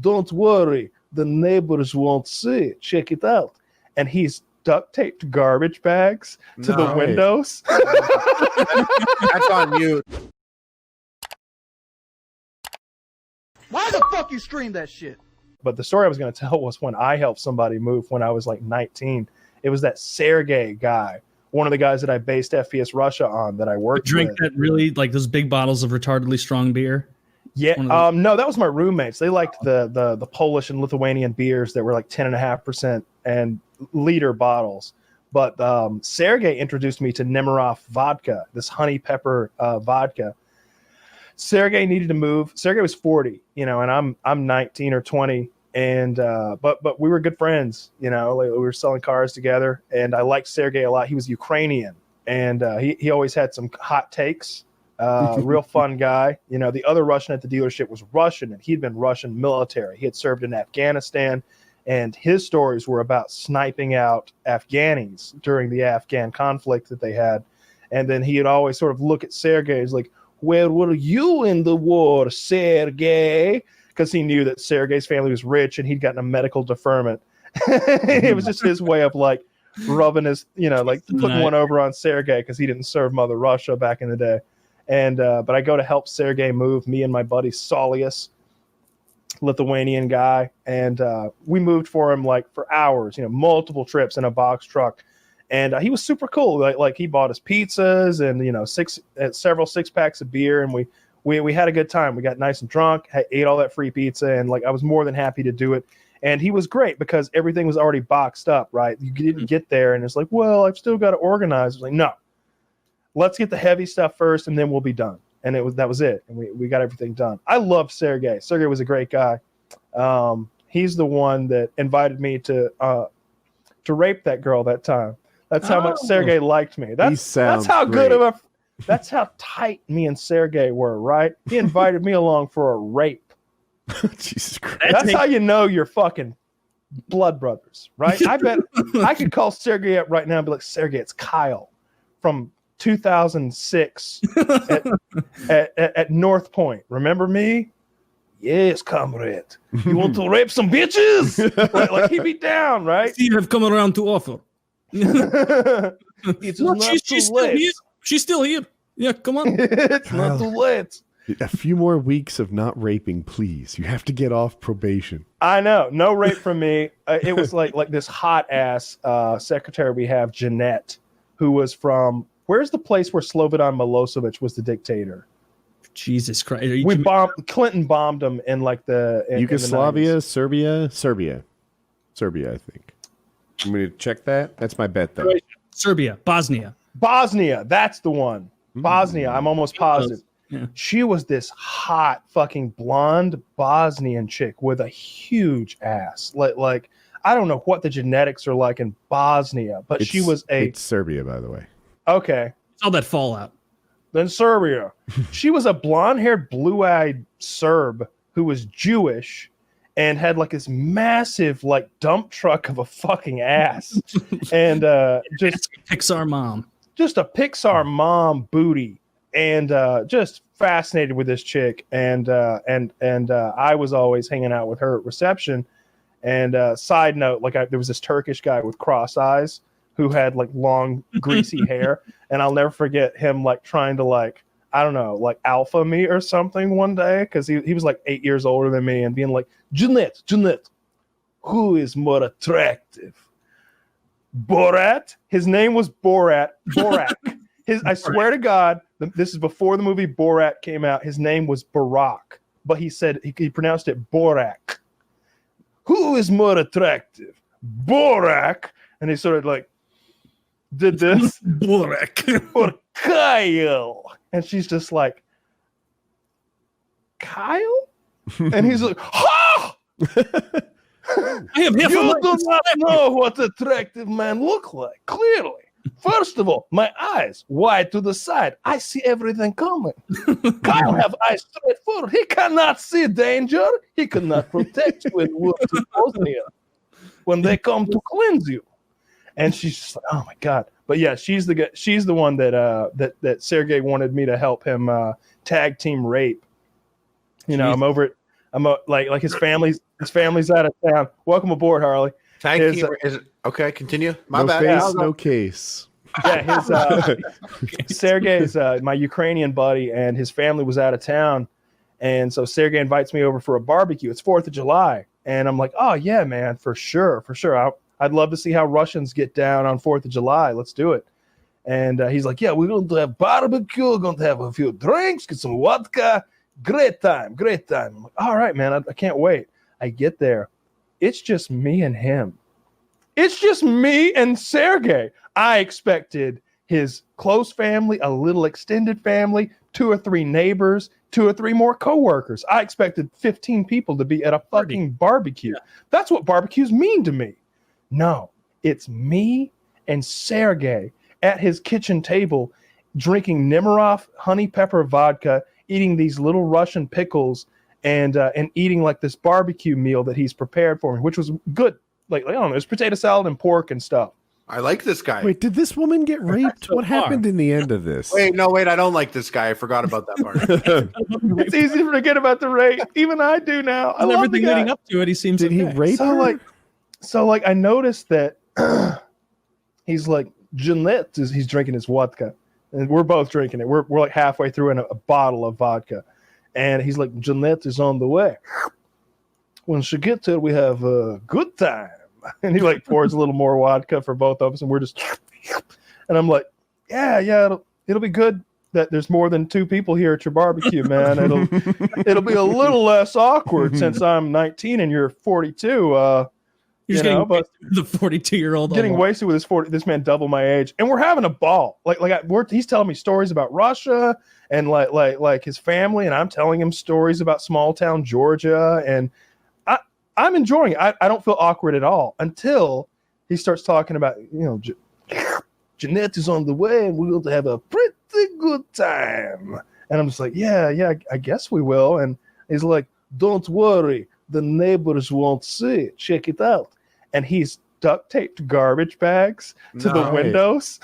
don't worry, the neighbors won't see it. Check it out. And he's duct taped garbage bags to the windows. That's on you. Why the fuck you stream that shit? But the story I was going to tell was when I helped somebody move when I was like 19. It was that Sergey guy, one of the guys that I based FPS Russia on that I worked drink with. That really, like those big bottles of retardedly strong beer? Yeah, no, that was my roommates. They liked the Polish and Lithuanian beers that were like 10.5% and liter bottles. But Sergey introduced me to Nemirov vodka, this honey pepper vodka. Sergey needed to move. Sergey was 40, and I'm 19 or 20, and but we were good friends, like we were selling cars together, and I liked Sergey a lot. He was Ukrainian, and he always had some hot takes. Real fun guy. The other Russian at the dealership was Russian, and he'd been Russian military. He had served in Afghanistan, and his stories were about sniping out Afghanis during the Afghan conflict that they had. And then he'd always sort of look at Sergey as like, where were you in the war, Sergey? Because he knew that Sergey's family was rich and he'd gotten a medical deferment. It was just his way of like rubbing his, like putting one over on Sergey because he didn't serve Mother Russia back in the day. And but I go to help Sergey move, me and my buddy Saulius, Lithuanian guy, and we moved for him like for hours, multiple trips in a box truck. And he was super cool. Like he bought us pizzas and several 6-packs of beer, and we had a good time. We got nice and drunk, ate all that free pizza, and like I was more than happy to do it. And he was great because everything was already boxed up, right? You didn't get there, and it's like, well, I've still got to organize. I was like, no, let's get the heavy stuff first, and then we'll be done. And that was it, and we got everything done. I love Sergey. Sergey was a great guy. He's the one that invited me to rape that girl that time. That's how much Sergey liked me. That's how good of a. That's how tight me and Sergey were, right? He invited me along for a rape. Jesus Christ. That's how you know you're fucking blood brothers, right? I bet I could call Sergey up right now and be like, Sergey, it's Kyle from 2006 at North Point. Remember me? Yes, comrade. You want to rape some bitches? like he'd be down, right? See, I've come around to offer. It's not too late. She's still here. Yeah, come on. It's not too late. A few more weeks of not raping, please. You have to get off probation. I know. No rape from me. It was like this hot ass secretary we have, Jeanette, who was from, where's the place where Slobodan Milosevic was the dictator? Jesus Christ. Clinton bombed him in like Yugoslavia, in the Serbia, I think. I'm going to check that. That's my bet, though. Serbia, Bosnia, that's the one. Bosnia, I'm almost positive. Yeah. She was this hot fucking blonde Bosnian chick with a huge ass. Like I don't know what the genetics are like in Bosnia, but it's Serbia, by the way. Okay. It's all that fallout. Then Serbia. She was a blonde-haired, blue-eyed Serb who was Jewish and had like this massive like dump truck of a fucking ass. And just Pixar mom. Just a Pixar mom booty. And just fascinated with this chick. And I was always hanging out with her at reception. And side note, there was this Turkish guy with cross eyes who had like long, greasy hair. And I'll never forget him like trying to like, I don't know, like alpha me or something one day. Because he was like 8 years older than me and being like, Jeanette, who is more attractive? Borat? His name was Borat. I swear to God, this is before the movie Borat came out. His name was Barack, but he said he pronounced it Borak. Who is more attractive, Borak? And he sort of like did this, Borak, or Kyle? And she's just like, Kyle? And he's like, ha! You do not know what attractive men look like, clearly. First of all, my eyes wide to the side. I see everything coming. Kyle have eyes straight forward. He cannot see danger. He cannot protect you in Wolves of Bosnia when they come to cleanse you. And she's just like, oh my God. But yeah, she's the one that Sergey wanted me to help him tag team rape. I'm over like his family's out of town. Welcome aboard, Harley. Thank His, you. Okay, continue. My No bad. face, no case. Yeah, his Sergey's my Ukrainian buddy, and his family was out of town, and so Sergey invites me over for a barbecue. It's 4th of July, and I'm like, oh yeah, man, for sure. I'd love to see how Russians get down on 4th of July. Let's do it. And he's like, yeah, we're going to have barbecue, we're going to have a few drinks, get some vodka. Great time. I'm like, all right, man, I can't wait. I get there. It's just me and him. It's just me and Sergey. I expected his close family, a little extended family, 2 or 3 neighbors, 2 or 3 more coworkers. I expected 15 people to be at a fucking barbecue. Yeah. That's what barbecues mean to me. No, it's me and Sergey at his kitchen table drinking Nemirov honey pepper vodka, eating these little Russian pickles, and eating like this barbecue meal that he's prepared for me, which was good. Like I don't know, there's potato salad and pork and stuff. I like this guy. Wait, did this woman get raped? What happened in the end of this? Wait, I don't like this guy. I forgot about that part. It's easy to forget about the rape. Even I do now. I love everything leading up to it. He seems. Did he rape her? So I noticed that he's like Jeanette he's drinking his vodka, and we're both drinking it. We're like halfway through in a bottle of vodka, and he's like, Jeanette is on the way. When she gets there, we have a good time. And he like pours a little more vodka for both of us, and we're just, and I'm like, yeah, it'll be good that there's more than 2 people here at your barbecue, man. It'll be a little less awkward since I'm 19 and you're 42. You're getting but the 42-year-old getting wasted with his 40. This man double my age, and we're having a ball. He's telling me stories about Russia and like his family, and I'm telling him stories about small town Georgia, and I'm enjoying it. I don't feel awkward at all until he starts talking about, Jeanette is on the way and we're going to have a pretty good time. And I'm just like, yeah, I guess we will. And he's like, don't worry, the neighbors won't see it. Check it out. And he's duct taped garbage bags to the windows.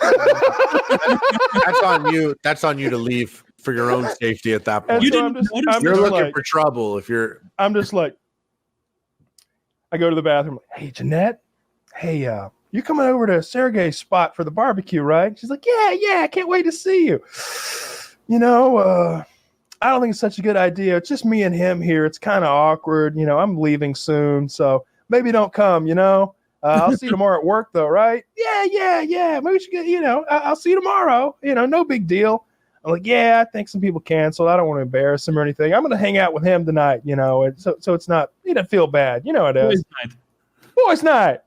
That's on you. That's on you to leave for your own safety at that point. You're looking for trouble if you're. I'm just like, I go to the bathroom. Hey, Jeanette. Hey, you coming over to Sergey's spot for the barbecue, right? She's like, yeah. I can't wait to see you. I don't think it's such a good idea. It's just me and him here. It's kind of awkward. I'm leaving soon, so maybe don't come. I'll see you tomorrow at work, though, right? Yeah. Maybe we should get. I'll see you tomorrow. No big deal. I'm like, yeah, I think some people canceled. I don't want to embarrass him or anything. I'm going to hang out with him tonight, so it's not, you don't feel bad. You know it is. Boys' night.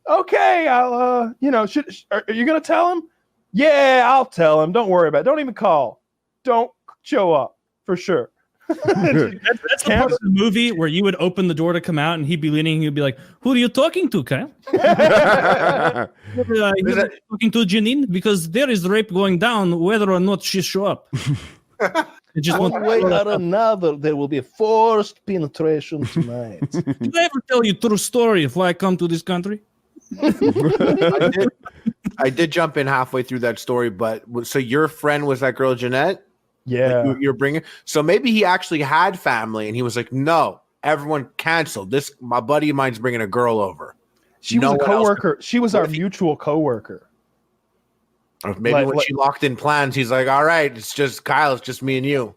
Okay, I'll, are you going to tell him? Yeah, I'll tell him. Don't worry about it. Don't even call. Don't show up, for sure. That's the part of the movie where you would open the door to come out and he'd be leaning and he'd be like, who are you talking to, Kyle? You're talking to Janine? Because there is rape going down whether or not she show up. One way or another, there will be a forced penetration tonight. Did I ever tell you true story of why I come to this country? I did jump in halfway through that story, but so your friend was that girl Jeanette? Yeah, like you're bringing. So maybe he actually had family, and he was like, "No, everyone canceled. My buddy of mine's bringing a girl over." She was a coworker. She was our mutual coworker. Or maybe when she locked in plans, he's like, "All right, it's just Kyle. It's just me and you."